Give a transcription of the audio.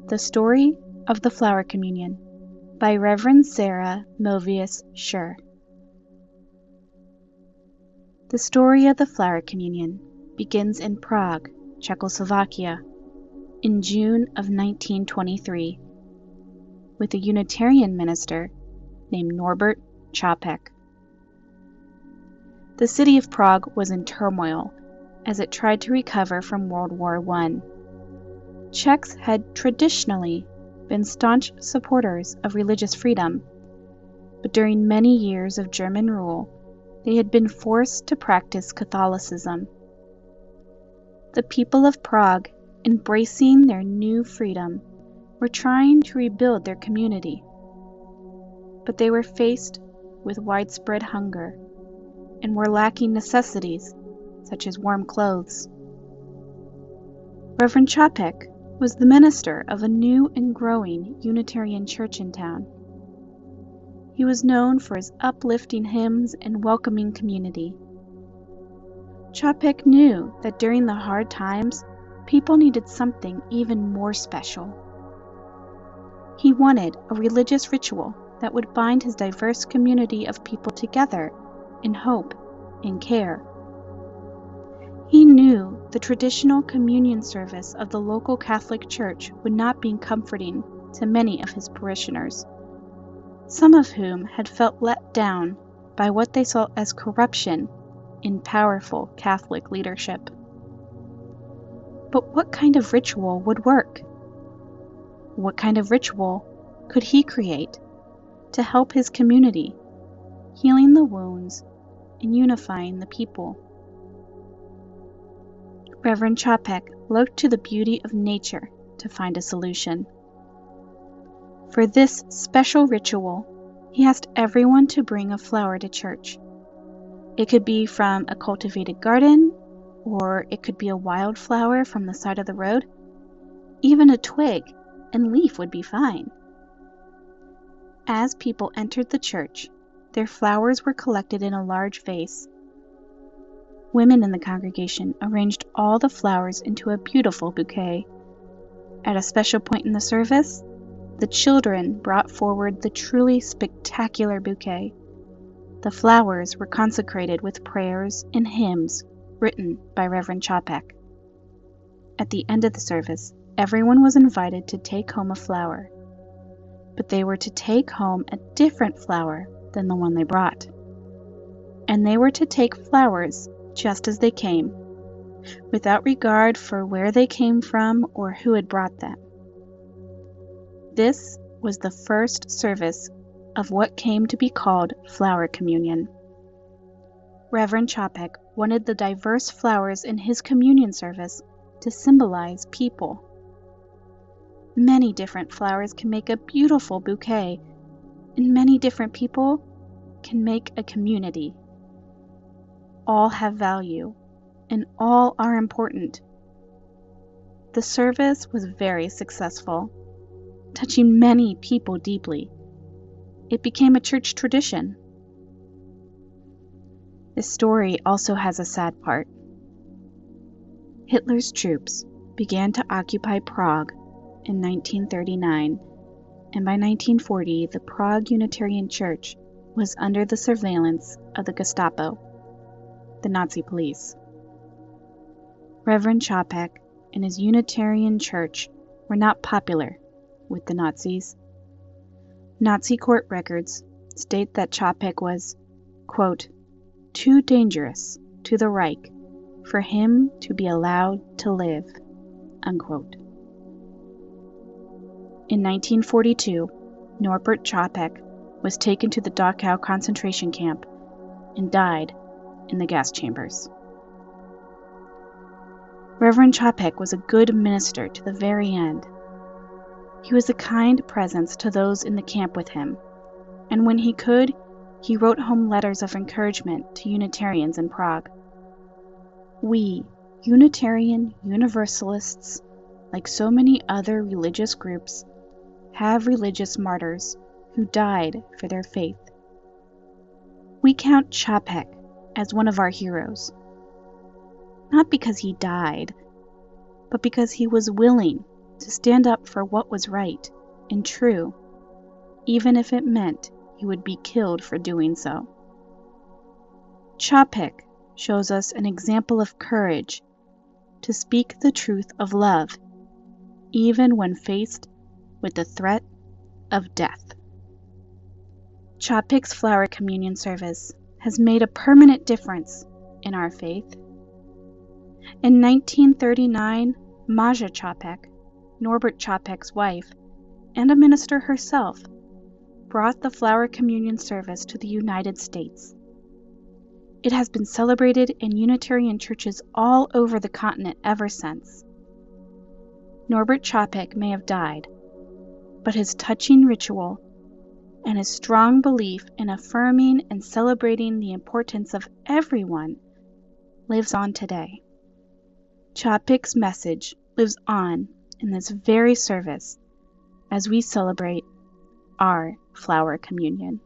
The Story of the Flower Communion by Reverend Sarah Movius Shurr. The story of the Flower Communion begins in Prague, Czechoslovakia, in June of 1923, with a Unitarian minister named Norbert Čapek. The city of Prague was in turmoil as it tried to recover from World War I. Czechs had traditionally been staunch supporters of religious freedom, but during many years of German rule, they had been forced to practice Catholicism. The people of Prague, embracing their new freedom, were trying to rebuild their community, but they were faced with widespread hunger and were lacking necessities such as warm clothes. Reverend Čapek was the minister of a new and growing Unitarian church in town. He was known for his uplifting hymns and welcoming community. Čapek knew that during the hard times, people needed something even more special. He wanted a religious ritual that would bind his diverse community of people together in hope and care. He knew the traditional communion service of the local Catholic Church would not be comforting to many of his parishioners, some of whom had felt let down by what they saw as corruption in powerful Catholic leadership. But what kind of ritual would work? What kind of ritual could he create to help his community, healing the wounds and unifying the people? Reverend Čapek looked to the beauty of nature to find a solution. For this special ritual, he asked everyone to bring a flower to church. It could be from a cultivated garden, or it could be a wild flower from the side of the road. Even a twig and leaf would be fine. As people entered the church, their flowers were collected in a large vase. Women in the congregation arranged all the flowers into a beautiful bouquet. At a special point in the service, the children brought forward the truly spectacular bouquet. The flowers were consecrated with prayers and hymns written by Reverend Čapek. At the end of the service, everyone was invited to take home a flower, but they were to take home a different flower than the one they brought. And they were to take flowers just as they came, without regard for where they came from or who had brought them. This was the first service of what came to be called Flower Communion. Reverend Čapek wanted the diverse flowers in his communion service to symbolize people. Many different flowers can make a beautiful bouquet, and many different people can make a community. All have value, and all are important. The service was very successful, touching many people deeply. It became a church tradition. This story also has a sad part. Hitler's troops began to occupy Prague in 1939, and by 1940 the Prague Unitarian Church was under the surveillance of the Gestapo, the Nazi police. Reverend Čapek and his Unitarian Church were not popular with the Nazis. Nazi court records state that Čapek was, quote, too dangerous to the Reich for him to be allowed to live, unquote. In 1942, Norbert Čapek was taken to the Dachau concentration camp and died in the gas chambers. Reverend Čapek was a good minister to the very end. He was a kind presence to those in the camp with him, and when he could, he wrote home letters of encouragement to Unitarians in Prague. We, Unitarian Universalists, like so many other religious groups, have religious martyrs who died for their faith. We count Čapek as one of our heroes, not because he died, but because he was willing to stand up for what was right and true, even if it meant he would be killed for doing so. Chapek shows us an example of courage to speak the truth of love, even when faced with the threat of death. Chapek's flower communion service has made a permanent difference in our faith. In 1939, Maja Chapek, Norbert Chapek's wife, and a minister herself, brought the flower communion service to the United States. It has been celebrated in Unitarian churches all over the continent ever since. Norbert Chapek may have died, but his touching ritual and his strong belief in affirming and celebrating the importance of everyone lives on today. Chapek's message lives on in this very service as we celebrate our flower communion.